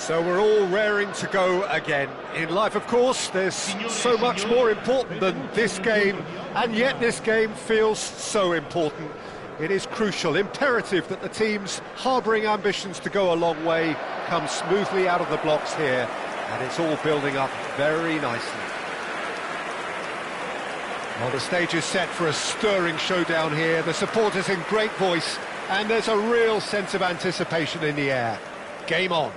So we're all raring to go again. In life, of course, there's so much more important than this game, and yet this game feels so important. It is crucial, imperative that the teams harbouring ambitions to go a long way come smoothly out of the blocks here, and it's all building up very nicely. Well, the stage is set for a stirring showdown here. The supporters in great voice, and there's a real sense of anticipation in the air. Game on.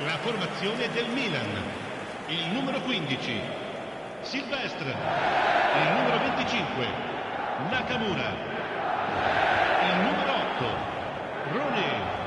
La formazione del Milan, il numero 15, Silvestre, il numero 25, Nakamura, il numero 8, Rooney.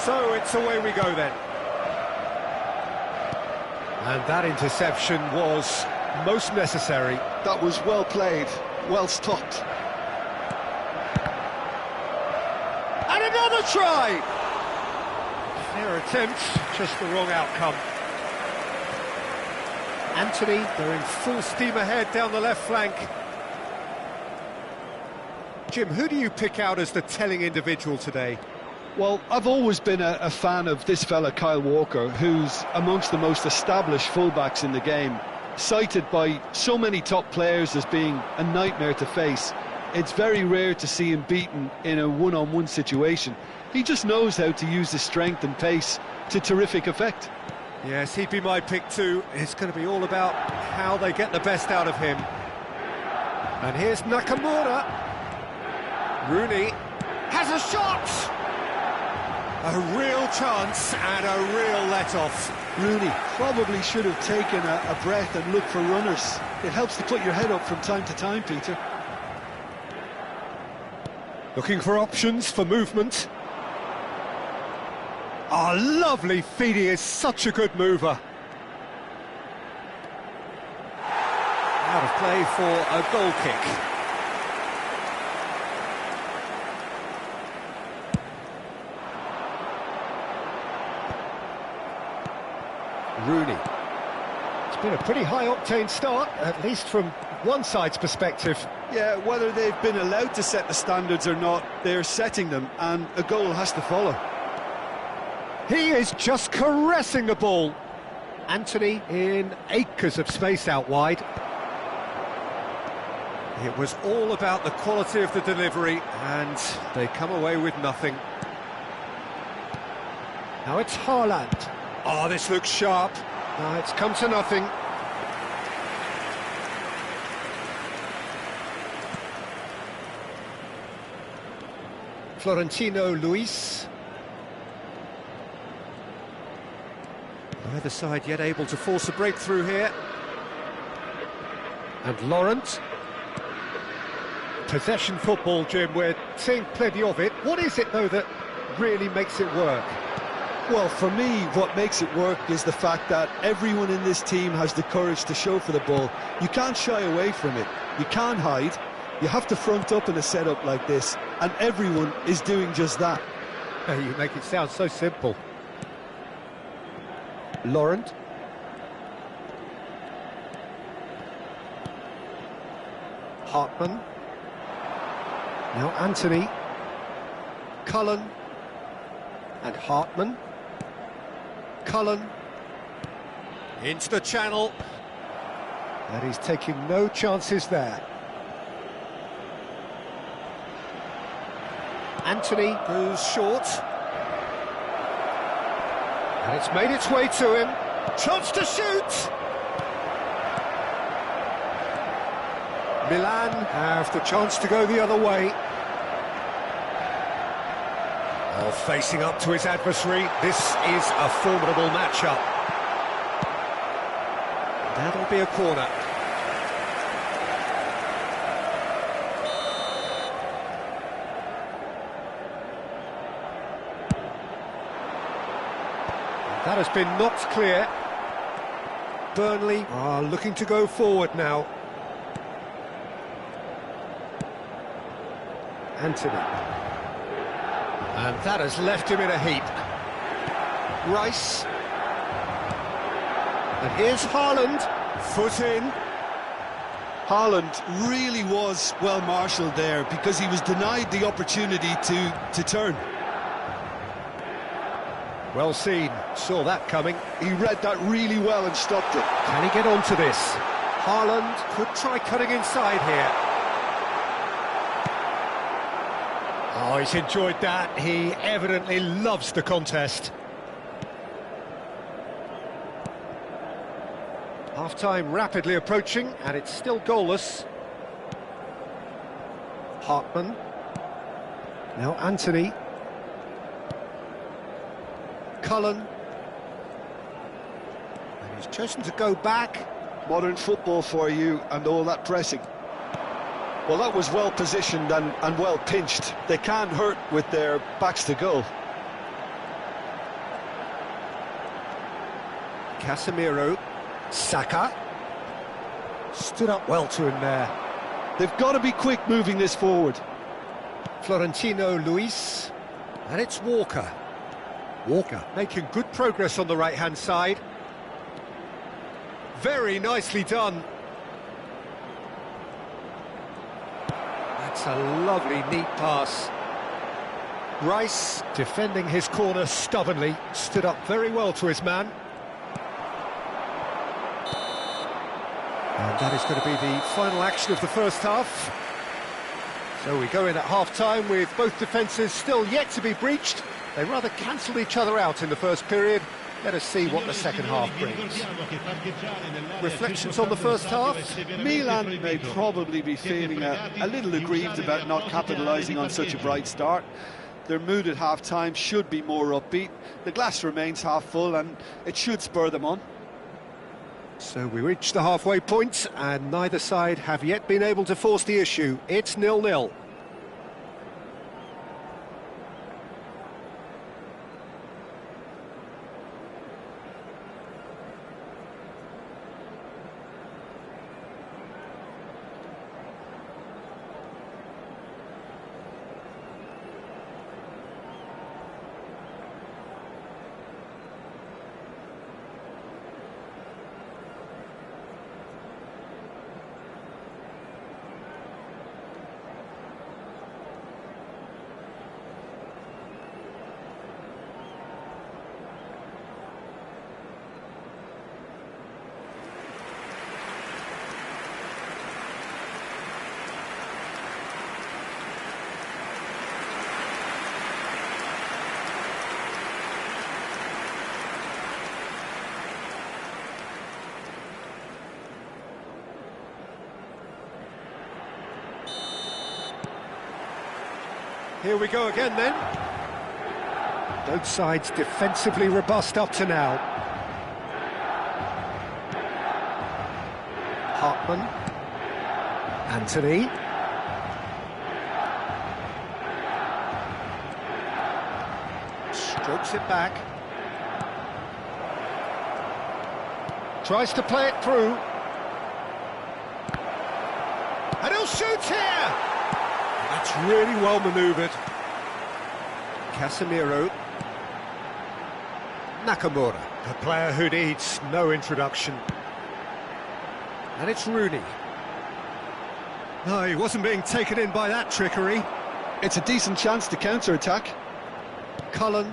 So it's away we go then. And that interception was most necessary. That was well played, well stopped. And another try! Fair attempt, just the wrong outcome. Anthony, they're in full steam ahead down the left flank. Jim, who do you pick out as the telling individual today? Well, I've always been a fan of this fella, Kyle Walker, who's amongst the most established fullbacks in the game, cited by so many top players as being a nightmare to face. It's very rare to see him beaten in a one-on-one situation. He just knows how to use his strength and pace to terrific effect. Yes, he'd be my pick too. It's going to be all about how they get the best out of him. And here's Nakamura. Rooney has a shot! A real chance and a real let-off. Rooney probably should have taken a breath and looked for runners. It helps to put your head up from time to time, Peter. Looking for options for movement. Oh, lovely feed, he is such a good mover. Out of play for a goal kick. Rooney. It's been a pretty high-octane start, at least from one side's perspective. Yeah, whether they've been allowed to set the standards or not, they're setting them, and a goal has to follow. He is just caressing the ball. Anthony in acres of space out wide. It was all about the quality of the delivery, and they come away with nothing. Now it's Haaland. Oh, this looks sharp. No, it's come to nothing. Florentino Luis. Neither side yet able to force a breakthrough here. And Laurent. Possession football, Jim, we're seeing plenty of it. What is it, though, that really makes it work? Well, for me, what makes it work is the fact that everyone in this team has the courage to show for the ball. You can't shy away from it. You can't hide. You have to front up in a setup like this, and everyone is doing just that. You make it sound so simple. Laurent. Hartman. Now Anthony. Cullen. And Hartman. Cullen. Into the channel. And he's taking no chances there. Anthony goes short. And it's made its way to him. Chance to shoot! Milan have the chance to go the other way. Oh, facing up to his adversary, this is a formidable matchup. That'll be a corner. That has been knocked clear. Burnley are looking to go forward now. Anthony. And that has left him in a heap. Rice. And here's Haaland. Foot in. Haaland really was well marshalled there because he was denied the opportunity to turn. Well seen, saw that coming. He read that really well and stopped it. Can he get onto this? Haaland could try cutting inside here. Oh, he's enjoyed that. He evidently loves the contest. Half-time rapidly approaching, and it's still goalless. Hartman. Now Anthony. Cullen. And he's chosen to go back. Modern football for you and all that pressing. Well, that was well positioned and well pinched. They can't hurt with their backs to goal. Casemiro. Saka. Stood up well to him there. They've got to be quick moving this forward. Florentino Luis. And it's Walker. Walker making good progress on the right-hand side. Very nicely done. That's a lovely, neat pass. Rice, defending his corner stubbornly, stood up very well to his man. And that is going to be the final action of the first half. So we go in at half-time with both defences still yet to be breached. They rather cancelled each other out in the first period. Let us see what the second half brings. Reflections on the first half? Milan may probably be feeling a little aggrieved about not capitalising on such a bright start. Their mood at half-time should be more upbeat. The glass remains half full and it should spur them on. So we reach the halfway point and neither side have yet been able to force the issue. It's 0-0. Here we go again then. Both sides defensively robust up to now. Hartman. Anthony. Strokes it back. Tries to play it through. And he'll shoot here! That's really well manoeuvred. Casemiro. Nakamura, a player who needs no introduction. And it's Rooney. No, he wasn't being taken in by that trickery. It's a decent chance to counter-attack. Cullen.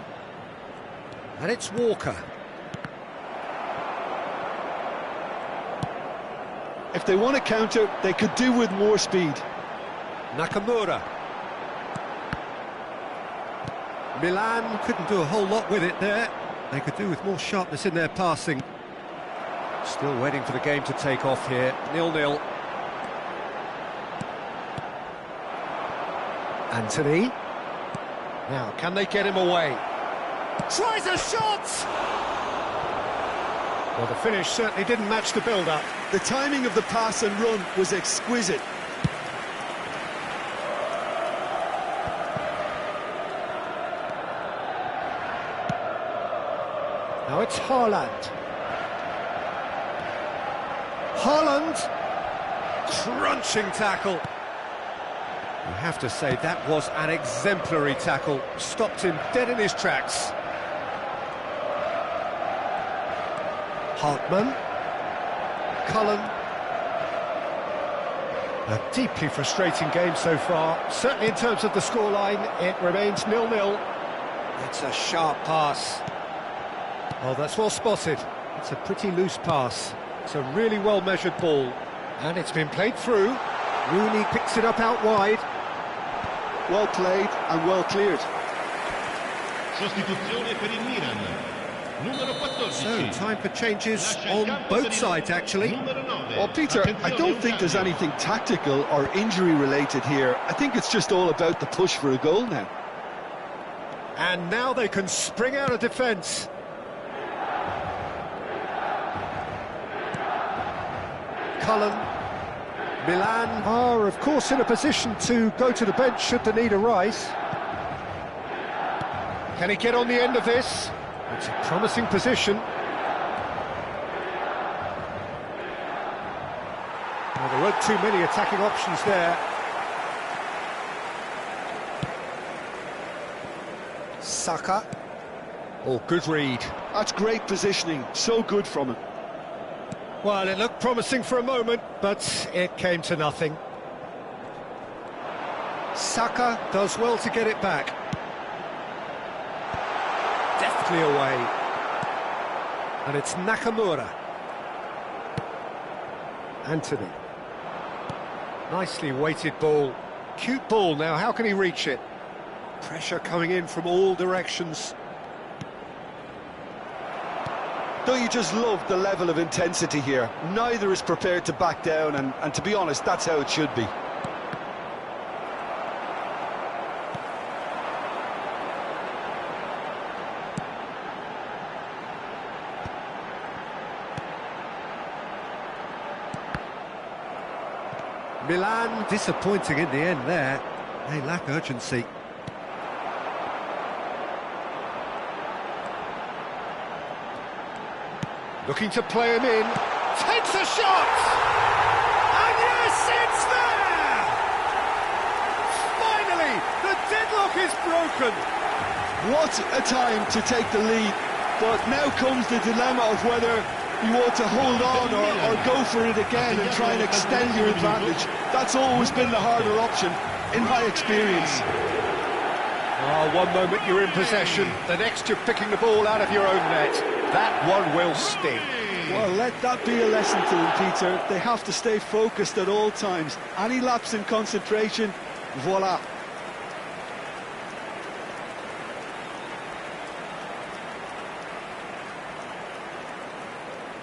And it's Walker. If they want to counter, they could do with more speed. Nakamura. Milan couldn't do a whole lot with it there. They could do with more sharpness in their passing. Still waiting for the game to take off here. 0-0. Anthony. Now, can they get him away? Tries a shot! Well, the finish certainly didn't match the build-up. The timing of the pass and run was exquisite. Now it's Haaland. Haaland! Crunching tackle. You have to say that was an exemplary tackle. Stopped him dead in his tracks. Hartmann. Cullen. A deeply frustrating game so far. Certainly in terms of the scoreline, it remains 0-0. It's a sharp pass. Oh, that's well spotted. It's a pretty loose pass. It's a really well-measured ball. And it's been played through. Rooney picks it up out wide. Well played and well cleared. Sostituzione per il Milan. Numero 14. So, time for changes on both sides, actually. Well, Peter, I don't think there's anything tactical or injury-related here. I think it's just all about the push for a goal now. And now they can spring out of defence. Cullen. Milan are, of course, in a position to go to the bench should the need arise. Can he get on the end of this? It's a promising position. Well, there weren't too many attacking options there. Saka. Oh, good read. That's great positioning, so good from him. Well, it looked promising for a moment, but it came to nothing. Saka does well to get it back. Deftly away. And it's Nakamura. Anthony. Nicely weighted ball. Cute ball now, how can he reach it? Pressure coming in from all directions. Don't you just love the level of intensity here? Neither is prepared to back down, and to be honest, that's how it should be. Milan disappointing in the end there. They lack urgency. Looking to play him in. Takes a shot! And yes, it's there! Finally, the deadlock is broken. What a time to take the lead. But now comes the dilemma of whether you want to hold on or go for it again and try and extend your advantage. That's always been the harder option, in my experience. Oh, one moment you're in possession, the next you're picking the ball out of your own net. That one will sting. Well, let that be a lesson to them, Peter. They have to stay focused at all times. Any lapse in concentration, voila.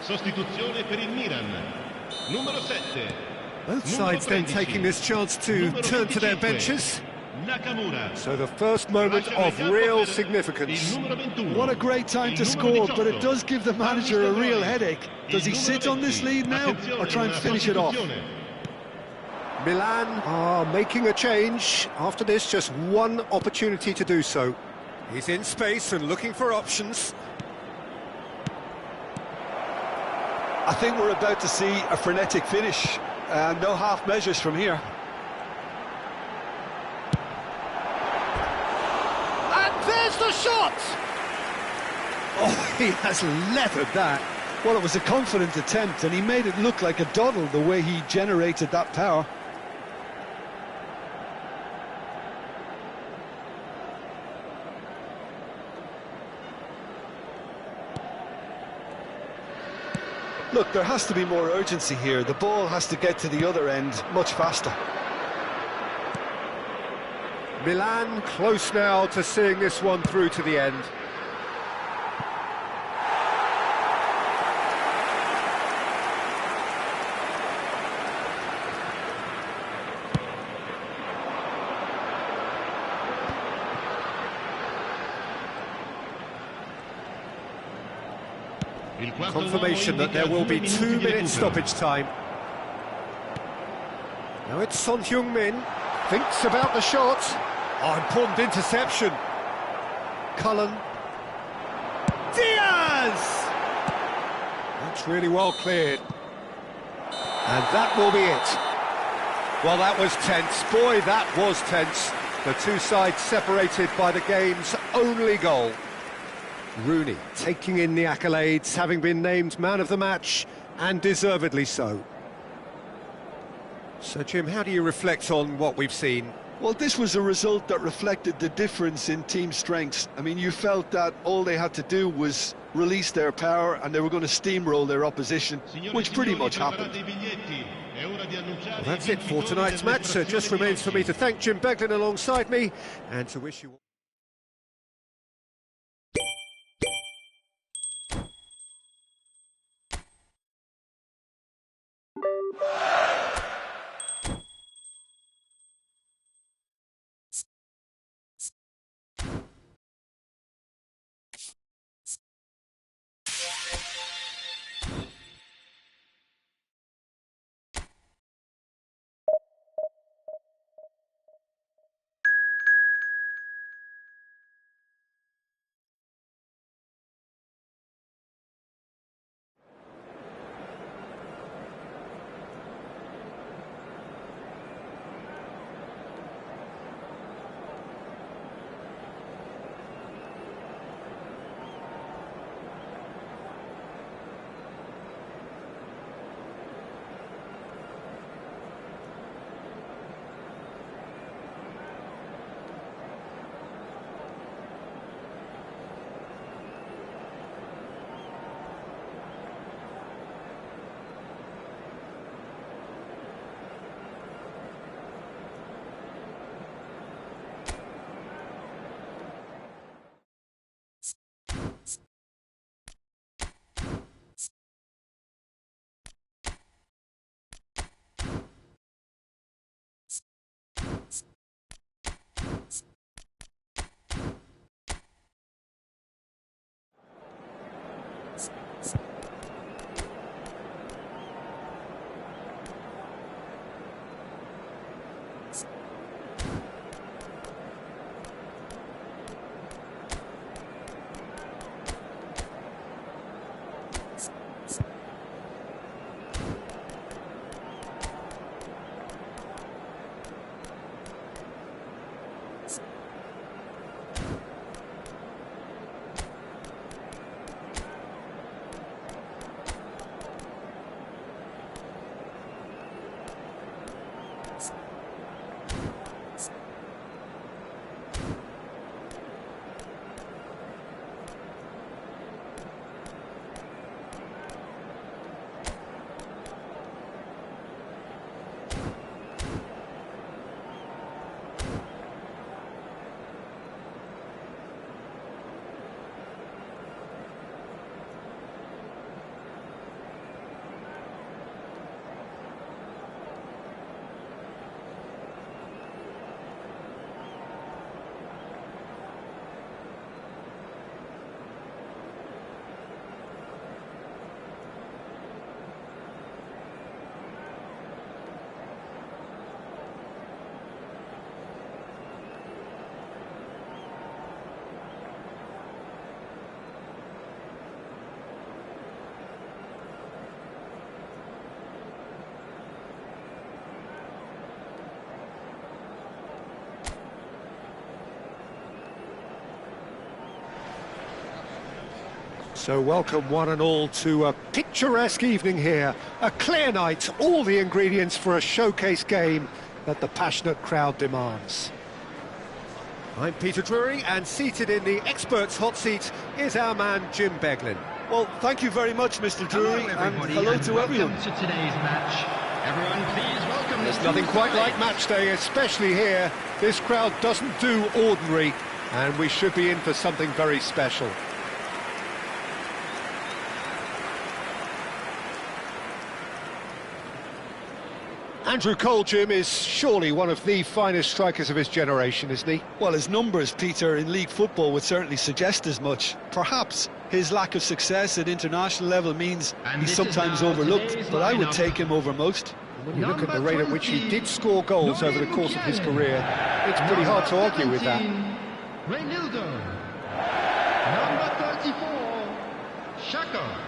Sostituzione per il Milan. Numero 7. Both sides then taking this chance to turn to their benches. Nakamura. So the first moment of real significance. What a great time to score, but it does give the manager a real headache. Does he sit on this lead now or try and finish it off? Milan are making a change. After this, just one opportunity to do so. He's in space and looking for options. I think we're about to see a frenetic finish. No half measures from here. There's the shot! Oh, he has leathered that. Well, it was a confident attempt, and he made it look like a doddle the way he generated that power. Look, there has to be more urgency here. The ball has to get to the other end much faster. Milan close now to seeing this one through to the end. Confirmation that there will be 2 minutes stoppage time. Now it's Son Heung-min, thinks about the shot. Oh, important interception. Cullen. Diaz! That's really well cleared. And that will be it. Well, that was tense. Boy, that was tense. The two sides separated by the game's only goal. Rooney taking in the accolades, having been named man of the match, and deservedly so. So, Jim, how do you reflect on what we've seen? Well, this was a result that reflected the difference in team strengths. I mean, you felt that all they had to do was release their power and they were going to steamroll their opposition, which pretty much happened. Well, that's it for tonight's match. So it just remains for me to thank Jim Beglin alongside me and to wish you all... So welcome one and all to a picturesque evening here, a clear night, all the ingredients for a showcase game that the passionate crowd demands. I'm Peter Drury, and seated in the experts' hot seat is our man Jim Beglin. Well, thank you very much, Mr. Drury, and hello to everyone. Welcome to today's match. Everyone, please welcome. There's nothing quite like match day, especially here. This crowd doesn't do ordinary, and we should be in for something very special. Andrew Cole, Jim, is surely one of the finest strikers of his generation, isn't he? Well, his numbers, Peter, in league football would certainly suggest as much. Perhaps his lack of success at international level means he's sometimes overlooked, but I would take him over most. When you look at the rate at which he did score goals over the course of his career, it's pretty hard to argue with that. Reynildo. Number 34, Shaka.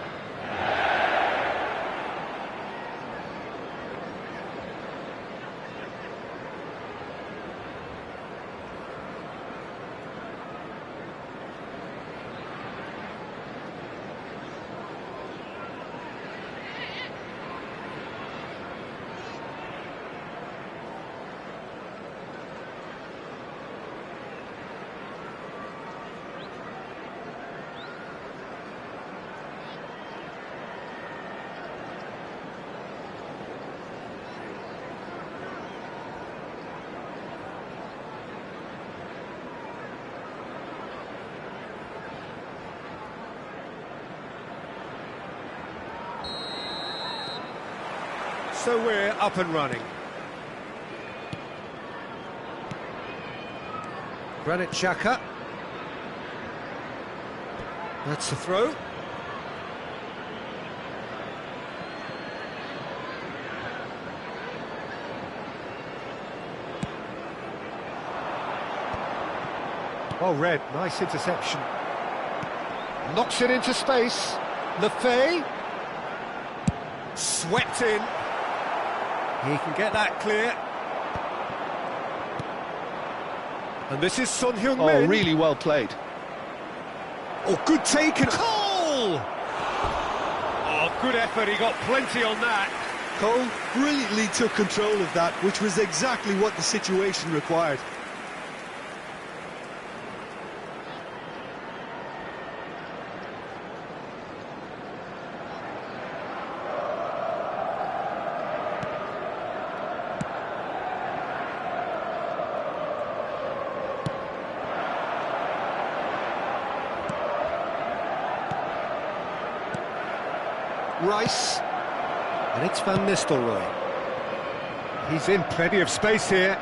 So we're up and running. Granit Xhaka. That's the throw. Well read, nice interception. Knocks it into space. Lefay. Swept in. He can get that clear. And this is Son Heung-min. Oh, really well played. Oh, good take and Cole! Oh, good effort, he got plenty on that. Cole brilliantly took control of that, which was exactly what the situation required. Rice, and it's Van Nistelrooy. He's in plenty of space here.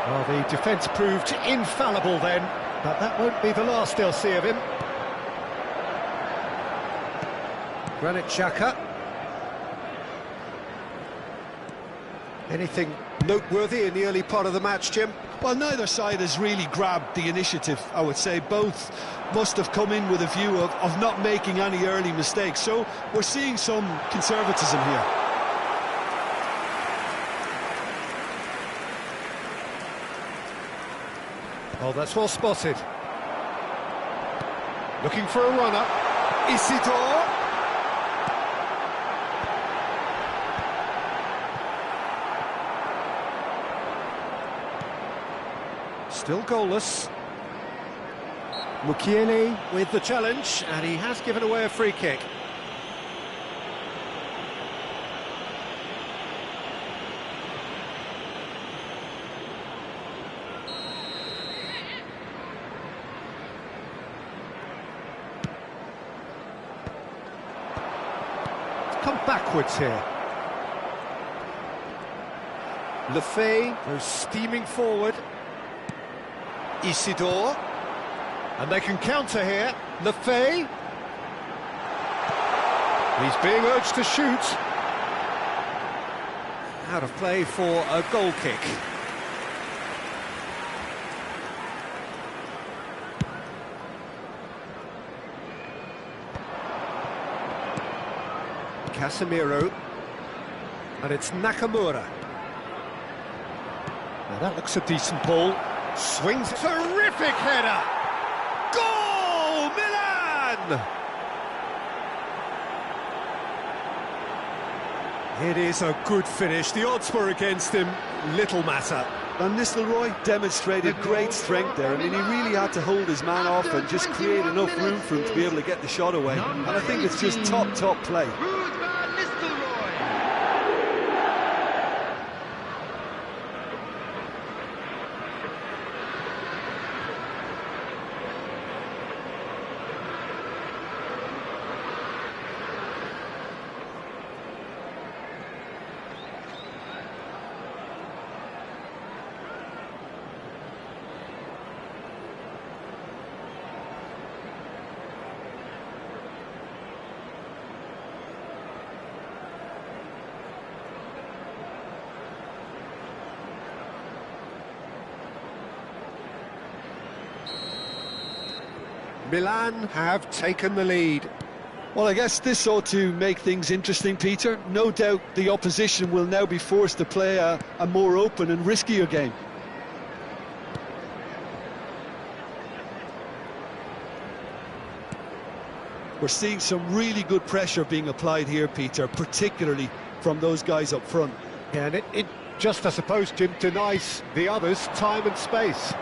Well, the defence proved infallible then, but that won't be the last they'll see of him. Granit Xhaka. Anything noteworthy in the early part of the match, Jim? Well, neither side has really grabbed the initiative, I would say. Both must have come in with a view of not making any early mistakes. So we're seeing some conservatism here. Oh, that's well spotted. Looking for a runner. Isidore. Still goalless. Mukiele with the challenge, and he has given away a free kick. Come backwards here. Lefay goes steaming forward. Isidore, and they can counter here. Lefay, he's being urged to shoot. Out of play for a goal kick. Casemiro, and it's Nakamura. Now that looks a decent ball. Swings, terrific header! Goal, Milan! It is a good finish. The odds were against him, little matter. Van Nistelrooy demonstrated great strength there. I mean, he really had to hold his man off and just create enough room for him to be able to get the shot away. And I think it's just top play. Milan have taken the lead. Well, I guess this ought to make things interesting, Peter. No doubt the opposition will now be forced to play a more open and riskier game. We're seeing some really good pressure being applied here, Peter, particularly from those guys up front. Yeah, and it just, I suppose, Jim, denies the others time and space.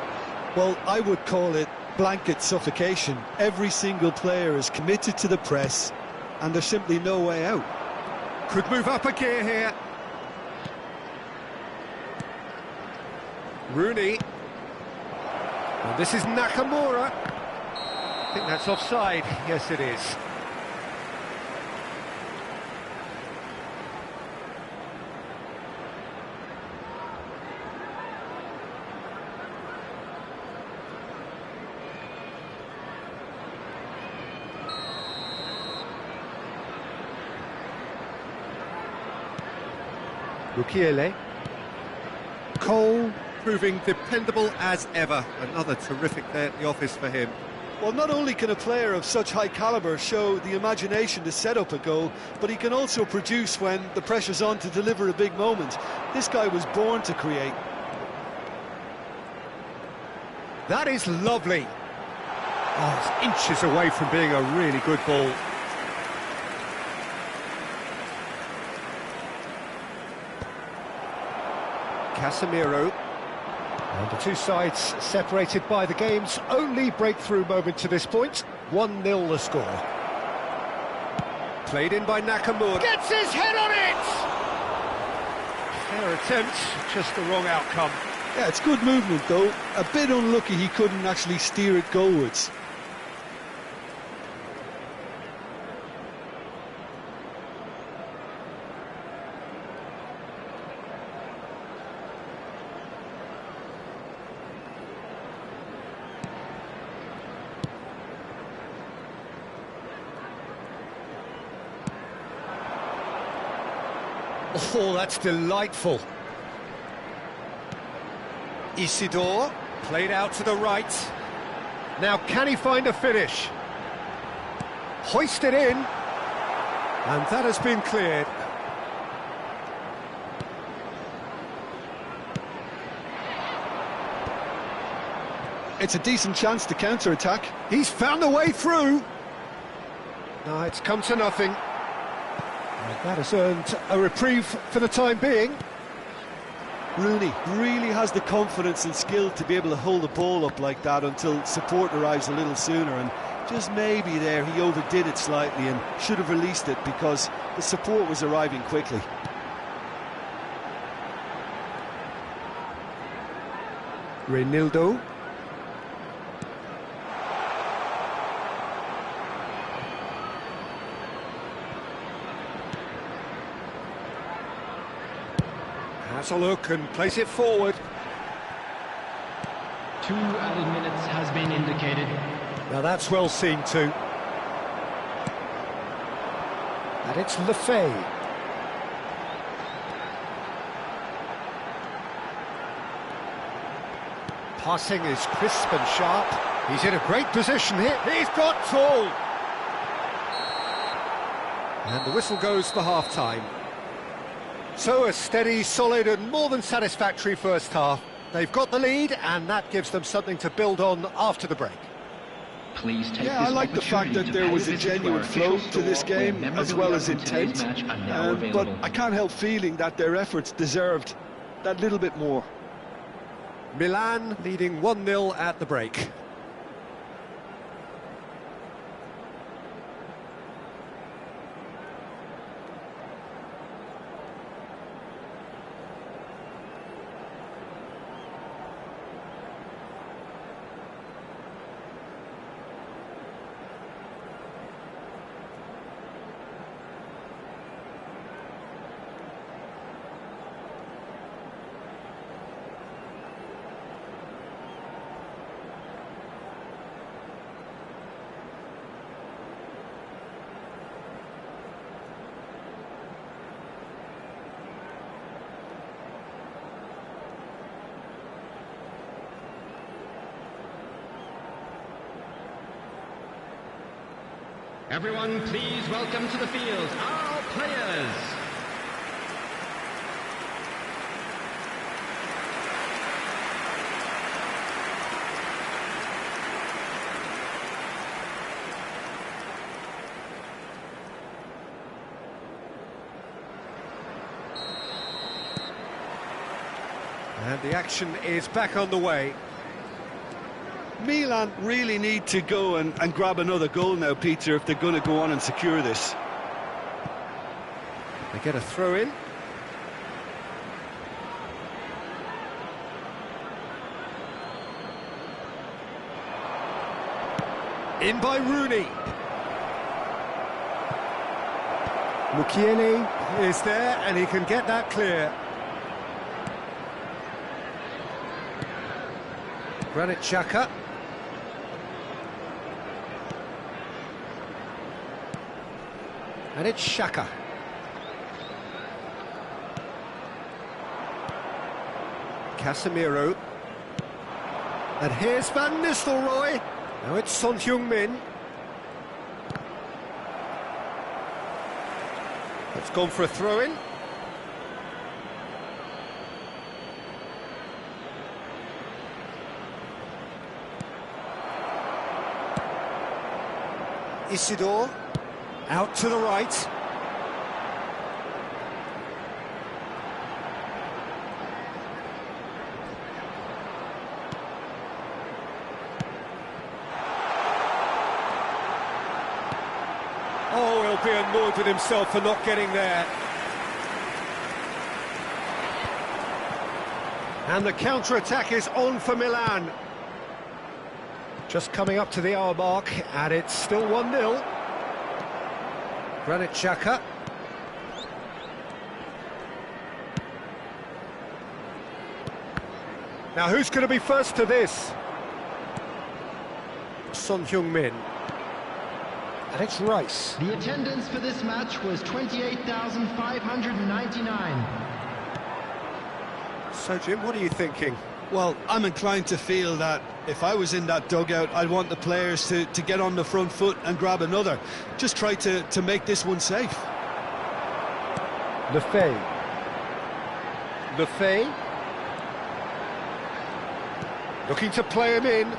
Well, I would call it blanket suffocation. Every single player is committed to the press, and there's simply no way out. Could move up a gear here. Rooney. And this is Nakamura. I think that's offside. Yes, it is. Mukiele. Cole proving dependable as ever. Another terrific day at the office for him. Well, not only can a player of such high calibre show the imagination to set up a goal, but he can also produce when the pressure's on to deliver a big moment. This guy was born to create. That is lovely. Oh, it's inches away from being a really good ball. Casemiro. And the two sides separated by the game's only breakthrough moment to this point. 1-0 the score. Played in by Nakamura. Gets his head on it! Fair attempt, just the wrong outcome. Yeah, it's good movement though. A bit unlucky he couldn't actually steer it goalwards. Oh, that's delightful. Isidore, played out to the right. Now, can he find a finish? Hoisted in. And that has been cleared. It's a decent chance to counter-attack. He's found a way through. No, it's come to nothing. And that has earned a reprieve for the time being. Rooney really has the confidence and skill to be able to hold the ball up like that until support arrives a little sooner, and just maybe there he overdid it slightly and should have released it because the support was arriving quickly. Reinildo. Has a look and place it forward. 2 added minutes has been indicated. Now that's well seen too. And it's Lefay. Passing is crisp and sharp. He's in a great position here. He's got tall. And the whistle goes for half-time. So a steady, solid and more than satisfactory first half. They've got the lead and that gives them something to build on after the break. Please take I like the fact that there was a genuine flow to this game as well as intent, but I can't help feeling that their efforts deserved that little bit more. Milan leading 1-0 at the break. Everyone, please welcome to the field our players. And the action is back on the way. Milan really need to go and grab another goal now, Peter, if they're going to go on and secure this. They get a throw in. In by Rooney. Mukiele is there and he can get that clear. Granit Xhaka. And it's Xhaka. Casemiro. And here's Van Nistelrooy. Now it's Son Heung-min. It's gone for a throw-in. Isidore. Out to the right. Oh, he'll be annoyed with himself for not getting there. And the counter-attack is on for Milan. Just coming up to the hour mark, and it's still 1-0. Granit Xhaka. Now who's going to be first to this? Son Heung-min. And it's Rice. The attendance for this match was 28,599. So Jim, what are you thinking? Well, I'm inclined to feel that if I was in that dugout, I'd want the players to get on the front foot and grab another. Just try to make this one safe. Lefebvre. Looking to play him in.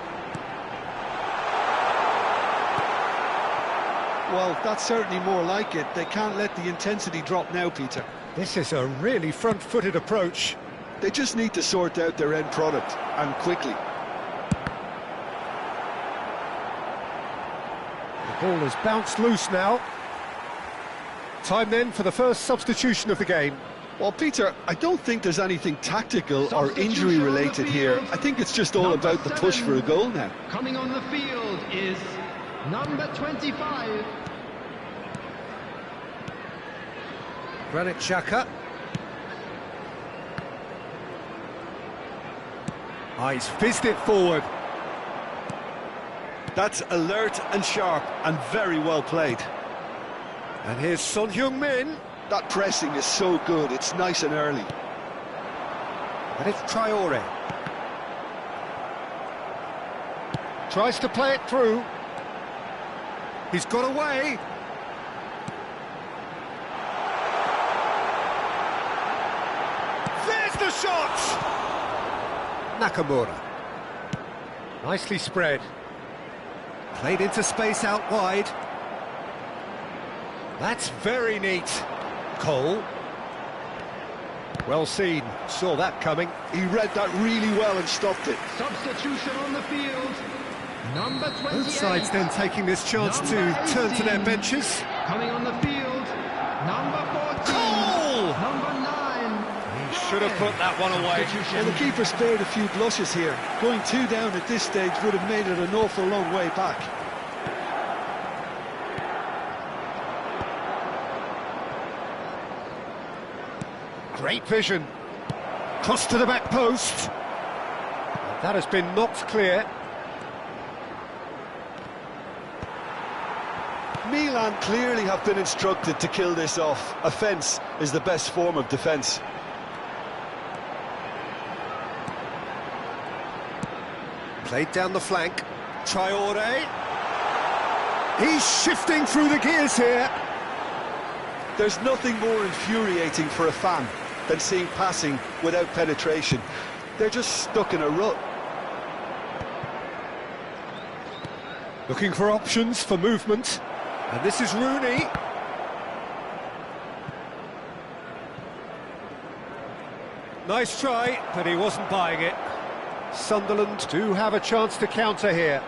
Well, that's certainly more like it. They can't let the intensity drop now, Peter. This is a really front-footed approach. They just need to sort out their end product, and quickly. The ball has bounced loose now. Time then for the first substitution of the game. Well, Peter, I don't think there's anything tactical or injury-related here. I think it's just all about the push for a goal now. Coming on the field is number 25. Granit Xhaka. He's fizzed it forward. That's alert and sharp and very well played. And here's Son Heung-min. That pressing is so good, it's nice and early. And it's Traore. Tries to play it through. He's got away. There's the shot! Nakamura. Nicely spread. Played into space out wide. That's very neat. Cole. Well seen. Saw that coming. He read that really well and stopped it. Substitution on the field. Number 28. Both sides then taking this chance to turn to their benches. Coming on the field. Number 14. Cole! Number 9. He should have put that one away. Well, the keeper spared a few blushes here. Going 2 down at this stage would have made it an awful long way back. Great vision. Cross to the back post. That has been knocked clear. Milan clearly have been instructed to kill this off. Offence is the best form of defence. Played down the flank. Traore. He's shifting through the gears here. There's nothing more infuriating for a fan than seeing passing without penetration. They're just stuck in a rut. Looking for options for movement. And this is Rooney. Nice try, but he wasn't buying it. Sunderland do have a chance to counter here.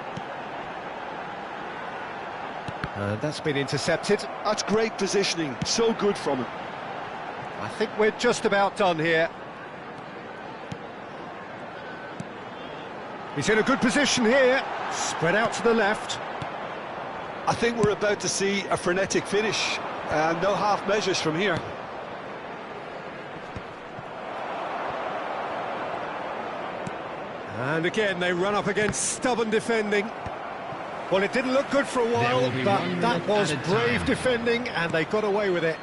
And that's been intercepted. That's great positioning, so good from him. I think we're just about done here. He's in a good position here. Spread out to the left. I think we're about to see a frenetic finish. No half measures from here. And again, they run up against stubborn defending. Well, it didn't look good for a while, but that was brave defending, and they got away with it.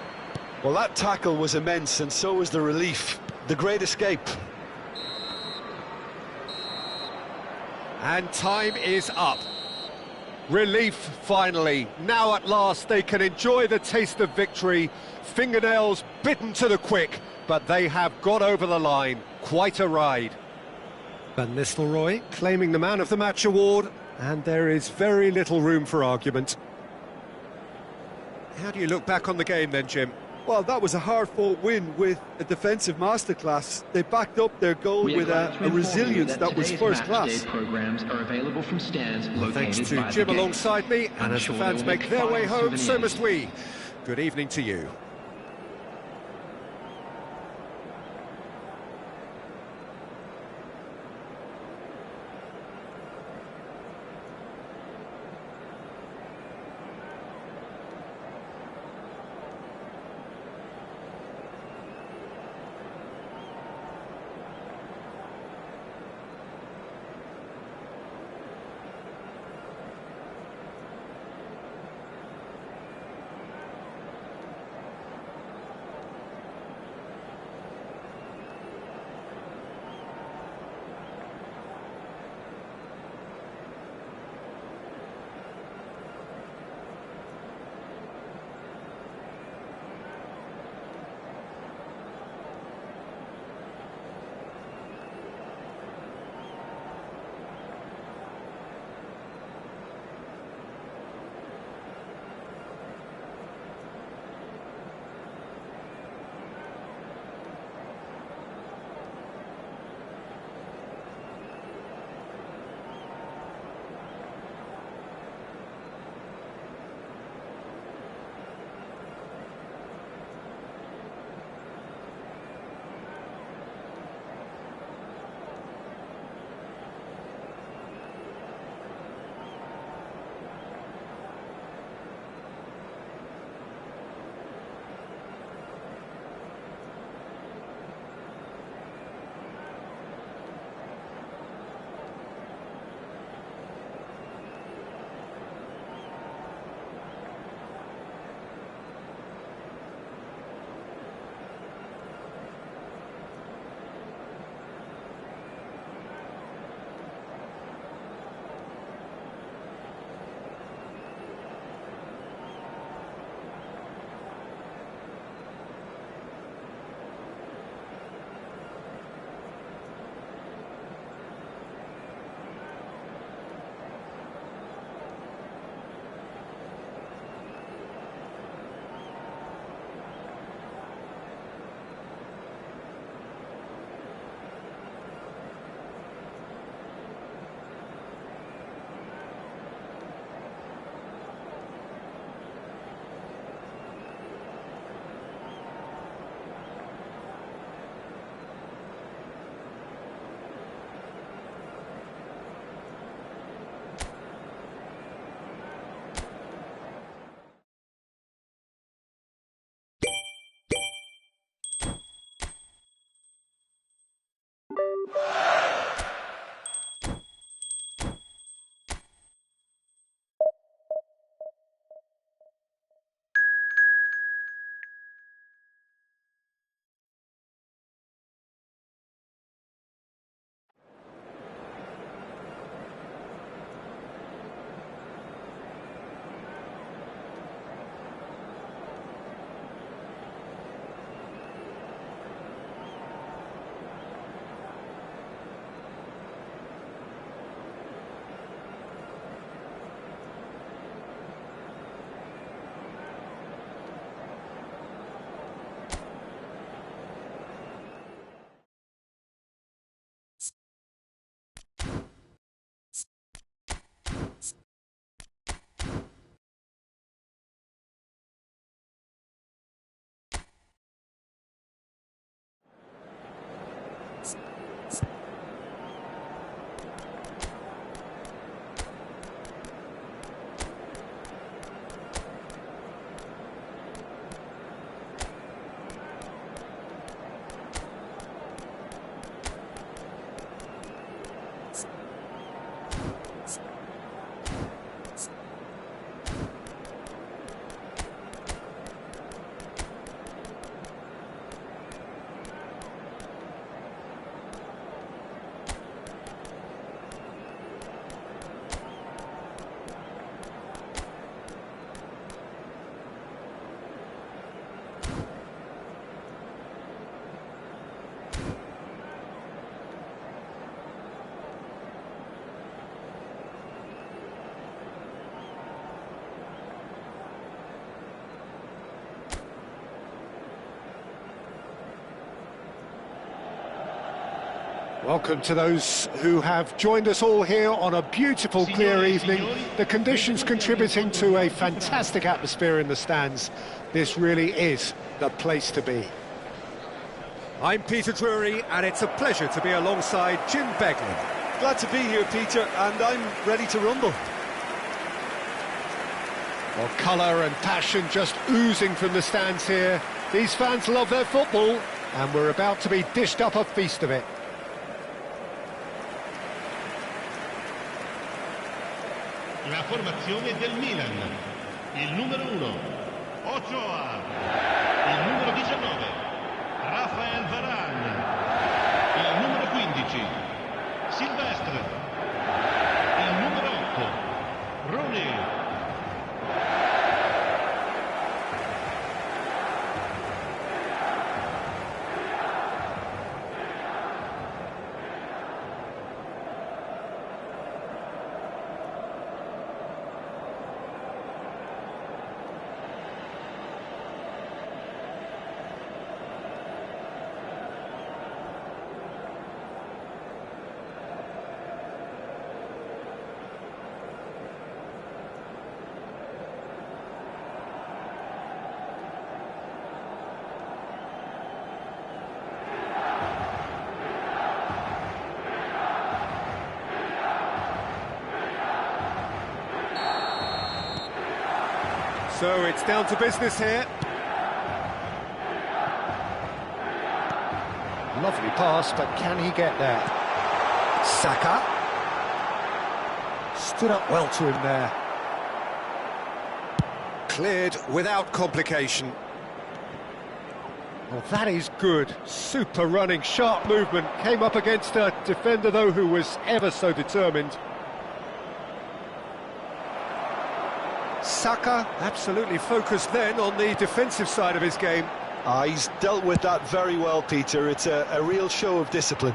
Well, that tackle was immense, and so was the relief. The great escape. And time is up. Relief, finally. Now at last they can enjoy the taste of victory. Fingernails bitten to the quick, but they have got over the line. Quite a ride. Van Nistelrooy claiming the Man of the Match award, and there is very little room for argument. How do you look back on the game then, Jim? Well, that was a hard-fought win with a defensive masterclass. They backed up their goal with a resilience that was first class. Programs are available from stands located Thanks to by Jim the gate. alongside me, and as the fans make their way home, so must we. Good evening to you. Welcome to those who have joined us all here on a beautiful, clear evening. The conditions contributing to a fantastic atmosphere in the stands. This really is the place to be. I'm Peter Drury, and it's a pleasure to be alongside Jim Beglin. Glad to be here, Peter, and I'm ready to rumble. Well, colour and passion just oozing from the stands here. These fans love their football, and we're about to be dished up a feast of it. La formazione del Milan. Il numero 1, Ochoa. Il numero 19, Rafael Varane. Il numero 15, Silvestre. Il numero 8, Rooney. So it's down to business here. Lovely pass, but can he get there? Saka. Stood up well to him there. Cleared without complication. Well, that is good. Super running, sharp movement. Came up against a defender, though, who was ever so determined. Saka absolutely focused then on the defensive side of his game. He's dealt with that very well, Peter. It's a real show of discipline.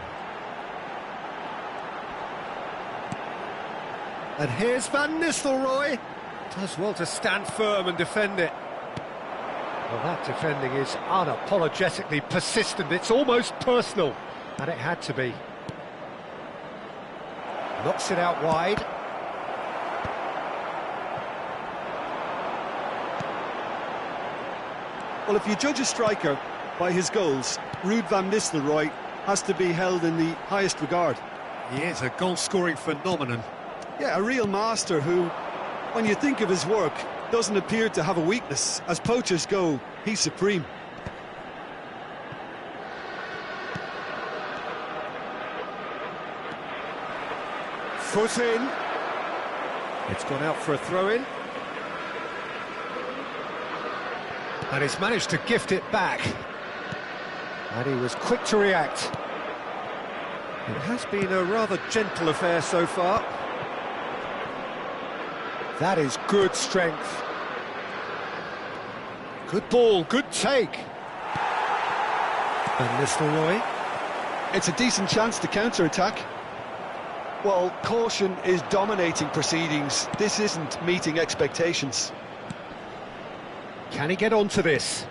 And here's Van Nistelrooy. Does well to stand firm and defend it. Well, that defending is unapologetically persistent. It's almost personal, and it had to be. Knocks it out wide. Well, if you judge a striker by his goals, Ruud van Nistelrooy has to be held in the highest regard. He is a goal-scoring phenomenon. Yeah, a real master who, when you think of his work, doesn't appear to have a weakness. As poachers go, he's supreme. Foot in. It's gone out for a throw-in. And he's managed to gift it back. And he was quick to react. It has been a rather gentle affair so far. That is good strength. Good ball, good take. And Nistelrooy. It's a decent chance to counter-attack. Well, caution is dominating proceedings. This isn't meeting expectations. Can he get onto this?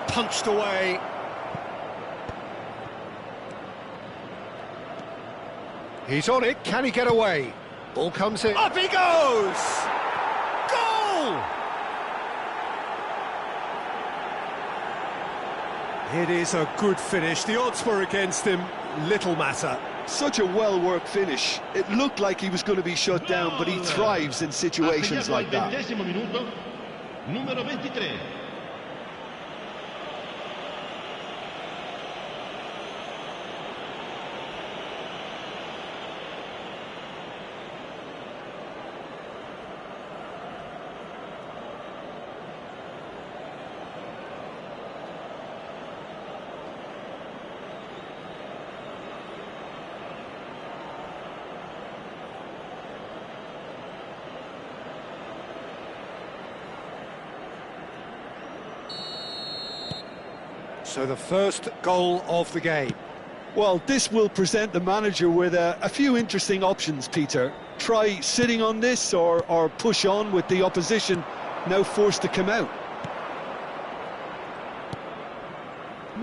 Punched away. He's on it. Can he get away? Ball comes in. Up he goes! Goal! It is a good finish. The odds were against him. Little matter. Such a well-worked finish. It looked like he was going to be shut down, but he thrives in situations like that. Minuto, numero 23. So the first goal of the game. Well, this will present the manager with a few interesting options, Peter. Try sitting on this or push on with the opposition now forced to come out.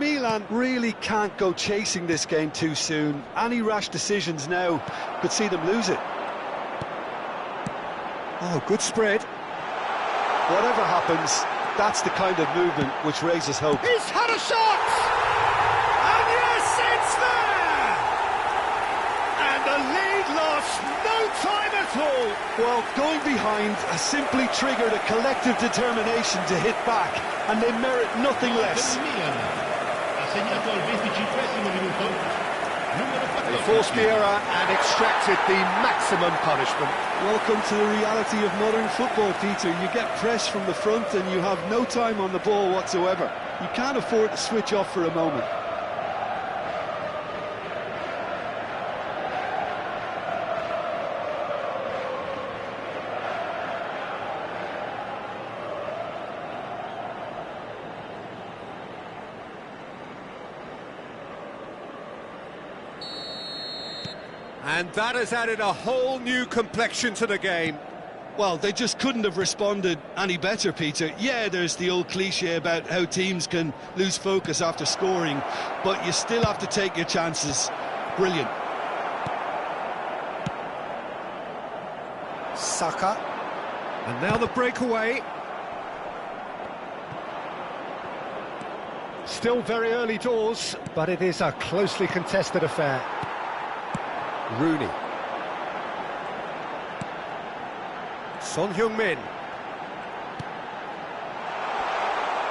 Milan really can't go chasing this game too soon. Any rash decisions now could see them lose it. Oh, good spread. Whatever happens, that's the kind of movement which raises hope. He's had a shot! And yes, it's there! And the lead lost no time at all. Well, going behind has simply triggered a collective determination to hit back, and they merit nothing less. They forced the error and extracted the maximum punishment. Welcome to the reality of modern football, Peter. You get pressed from the front and you have no time on the ball whatsoever. You can't afford to switch off for a moment. And that has added a whole new complexion to the game. Well, they just couldn't have responded any better, Peter. Yeah, there's the old cliche about how teams can lose focus after scoring, but you still have to take your chances. Brilliant. Saka. And now the breakaway. Still very early doors, but it is a closely contested affair. Rooney. Son Heung-min.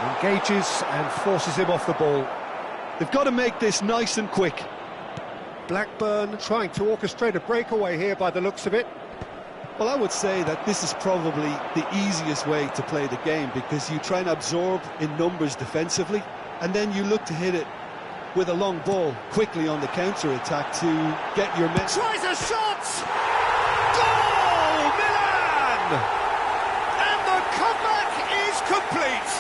Engages and forces him off the ball. They've got to make this nice and quick. Blackburn trying to orchestrate a breakaway here by the looks of it. Well, I would say that this is probably the easiest way to play the game, because you try and absorb in numbers defensively, and then you look to hit it with a long ball quickly on the counter-attack to get your men. Tries a shot! Goal! Milan! And the comeback is complete!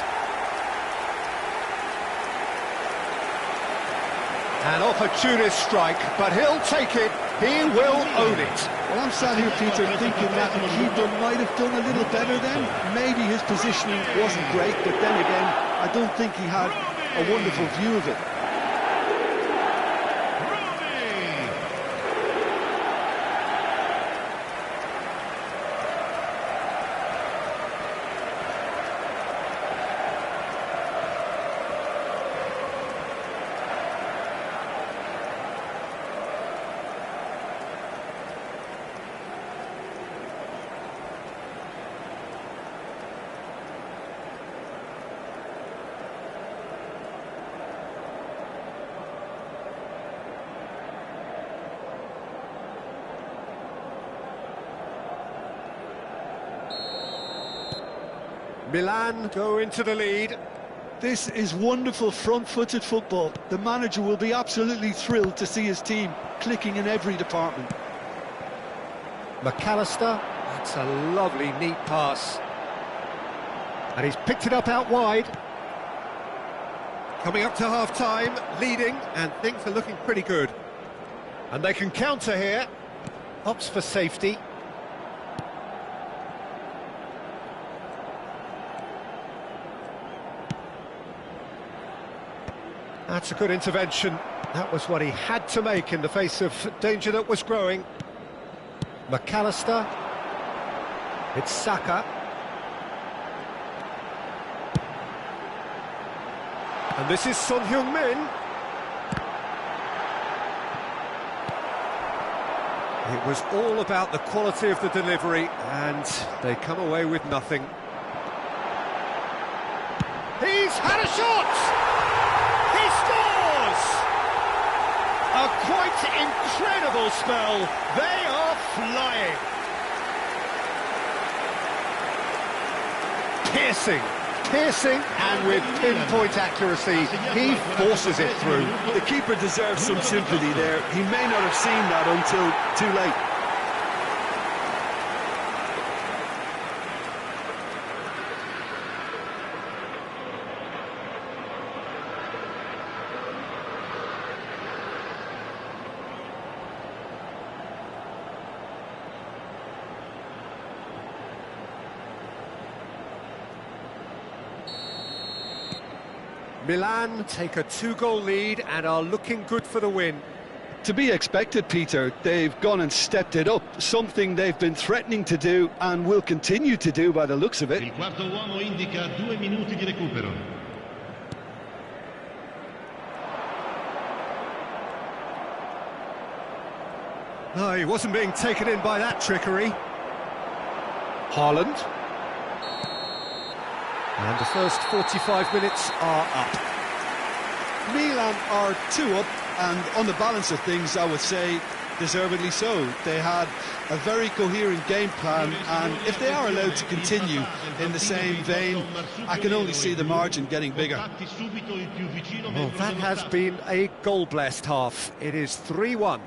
An opportunist strike, but he'll take it. He will own it. Well, I'm sat here, Peter, thinking that the keeper might have done a little better then. Maybe his positioning wasn't great, but then again, I don't think he had a wonderful view of it. Milan go into the lead. This is wonderful front-footed football. The manager will be absolutely thrilled to see his team clicking in every department. McAllister, that's a lovely, neat pass. And he's picked it up out wide. Coming up to half-time, leading, and things are looking pretty good. And they can counter here. Opts for safety. That's a good intervention. That was what he had to make in the face of danger that was growing. McAllister. It's Saka. And this is Son Heung-min. It was all about the quality of the delivery, and they come away with nothing. He's had a shot! He scores! A quite incredible spell. They are flying. Piercing, and with pinpoint accuracy, he forces it through. The keeper deserves some sympathy there. He may not have seen that until too late. Milan take a 2-goal lead and are looking good for the win. To be expected, Peter. They've gone and stepped it up, something they've been threatening to do and will continue to do by the looks of it. Il quarto uomo indica 2 minuti di recupero. Oh, he wasn't being taken in by that trickery. Haaland. And the first 45 minutes are up. Milan are 2 up, and on the balance of things, I would say deservedly so. They had a very coherent game plan, and if they are allowed to continue in the same vein, I can only see the margin getting bigger. Well, that has been a goal-blessed half. It is 3-1.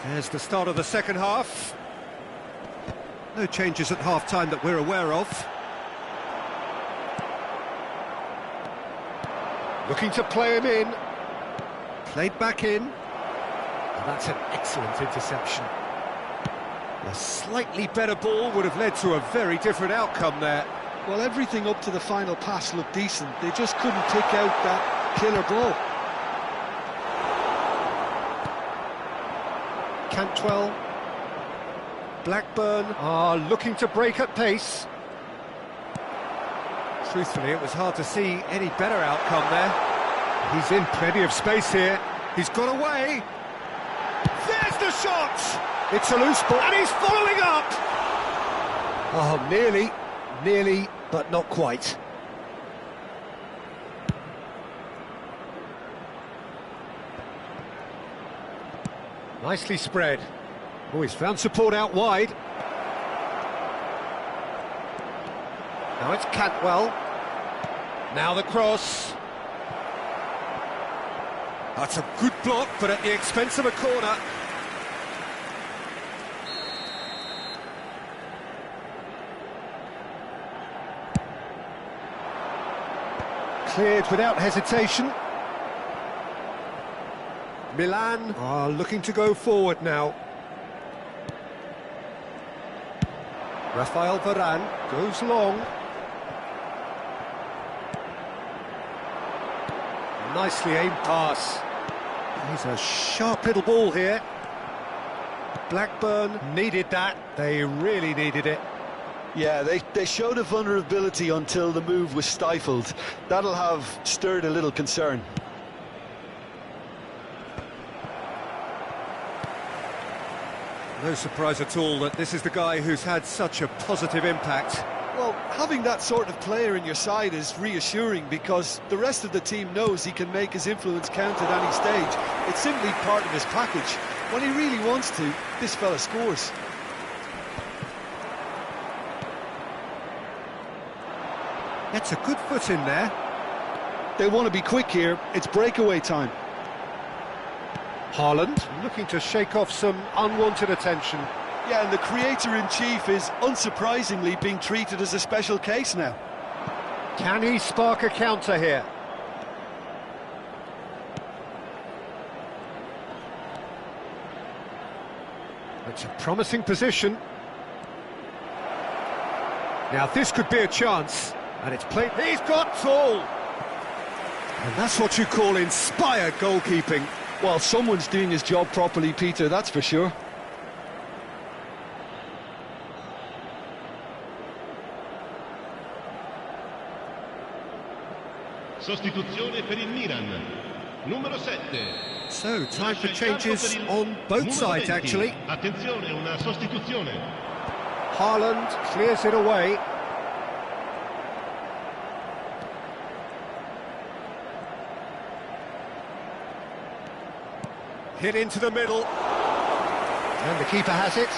There's the start of the second half. No changes at half-time that we're aware of. Looking to play him in. Played back in. And that's an excellent interception. A slightly better ball would have led to a very different outcome there. Well, everything up to the final pass looked decent. They just couldn't pick out that killer ball. Cantwell. Blackburn are looking to break at pace. Truthfully, it was hard to see any better outcome there. He's in plenty of space here. He's got away. There's the shot! It's a loose ball, and he's following up! Oh, nearly, but not quite. Nicely spread. Oh, he's found support out wide. Now it's Cantwell. Now the cross. That's a good block, but at the expense of a corner. Cleared without hesitation. Milan are looking to go forward now. Rafael Varane goes long. Nicely aimed pass. He's a sharp little ball here. Blackburn needed that. They really needed it. Yeah, they showed a vulnerability until the move was stifled. That'll have stirred a little concern. No surprise at all that this is the guy who's had such a positive impact. Well, having that sort of player in your side is reassuring because the rest of the team knows he can make his influence count at any stage. It's simply part of his package. When he really wants to, this fella scores. That's a good foot in there. They want to be quick here. It's breakaway time. Haaland looking to shake off some unwanted attention. Yeah, and the creator-in-chief is unsurprisingly being treated as a special case now. Can he spark a counter here? It's a promising position. Now this could be a chance, and it's played. He's got tall. And that's what you call inspired goalkeeping. Well, someone's doing his job properly, Peter, that's for sure. Sostituzione per il Milan. Numero 7. So, time for changes on both sides, actually. Attenzione, una sostituzione. Haaland clears it away. Hit into the middle. And the keeper has it.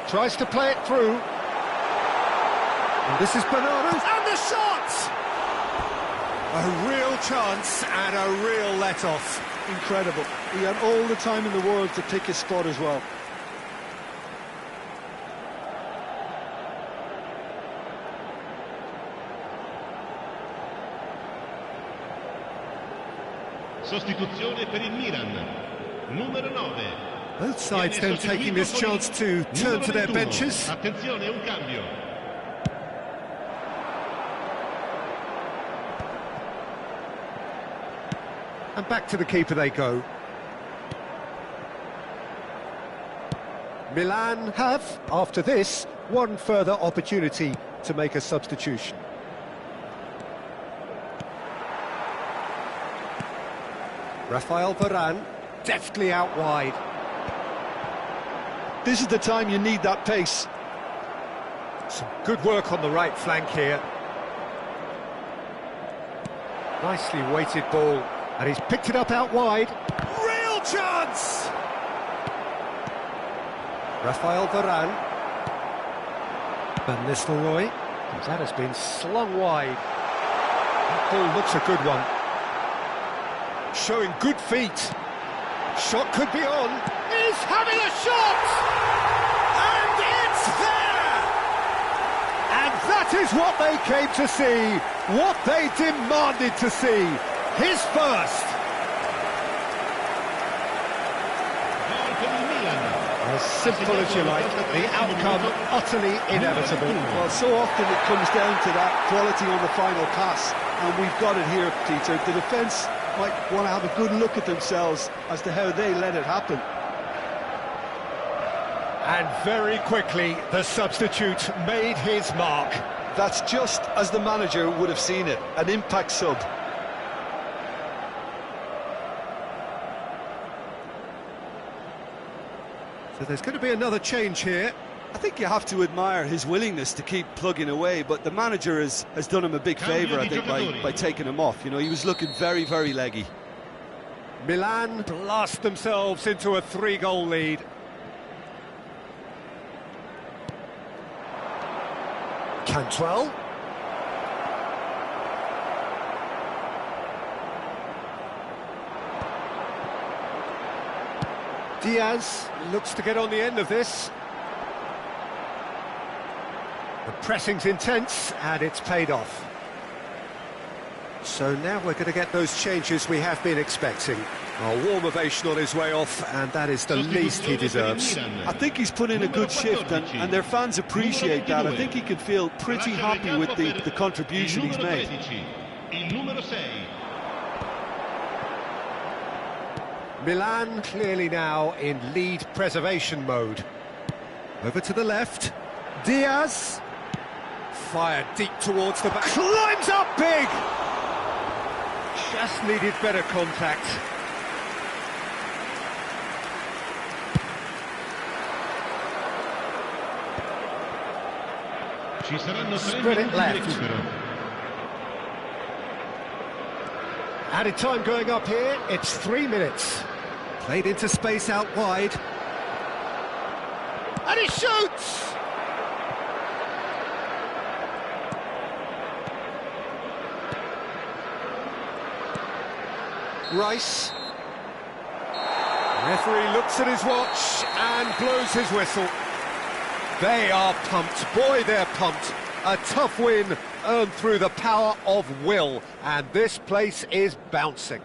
Tries to play it through. And this is Bernardo. And the shot! A real chance and a real let-off. Incredible. He had all the time in the world to pick his spot as well. Sostituzione per il Milan. Numero 9. Both sides then taking this chance to turn to their benches. Attenzione, un cambio. And back to the keeper they go. Milan have, after this, one further opportunity to make a substitution. Rafael Varane, deftly out wide. This is the time you need that pace. Some good work on the right flank here. Nicely weighted ball, and he's picked it up out wide. Real chance! Rafael Varane. Van Nistelrooy. That has been slung wide. That ball looks a good one. Showing good feet. Shot could be on. He's having a shot! And it's there! And that is what they came to see, what they demanded to see. His first. As simple as you like, the outcome utterly inevitable. Well, so often it comes down to that quality on the final pass, and we've got it here, Peter. The defence might want to have a good look at themselves as to how they let it happen. And very quickly, the substitute made his mark. That's just as the manager would have seen it, an impact sub. So there's going to be another change here. I think you have to admire his willingness to keep plugging away, but the manager has done him a big favour, I think, by taking him off. You know, he was looking very, very leggy. Milan blast themselves into a 3-goal lead. Cantwell. Diaz looks to get on the end of this. The pressing's intense, and it's paid off. So now we're going to get those changes we have been expecting. A warm ovation on his way off, and that is the least he deserves. I think he's put in a good shift, and their fans appreciate that. I think he can feel pretty happy with the contribution he's made. Milan clearly now in lead preservation mode. Over to the left. Diaz. Fired deep towards the back. Climbs up big! Just needed better contact. Spread it left. Added time going up here, it's 3 minutes. Played into space out wide. And he shoots! Rice. Referee looks at his watch and blows his whistle. They are pumped. Boy, they're pumped. A tough win earned through the power of will, and this place is bouncing.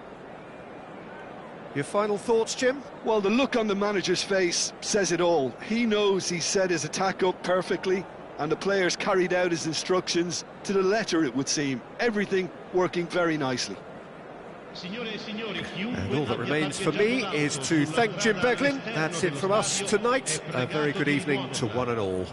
Your final thoughts, Jim? Well, the look on the manager's face says it all. He knows he set his attack up perfectly, and the players carried out his instructions to the letter, it would seem. Everything working very nicely. And all that remains for me is to thank Jim Beglin. That's it from us tonight. A very good evening to one and all.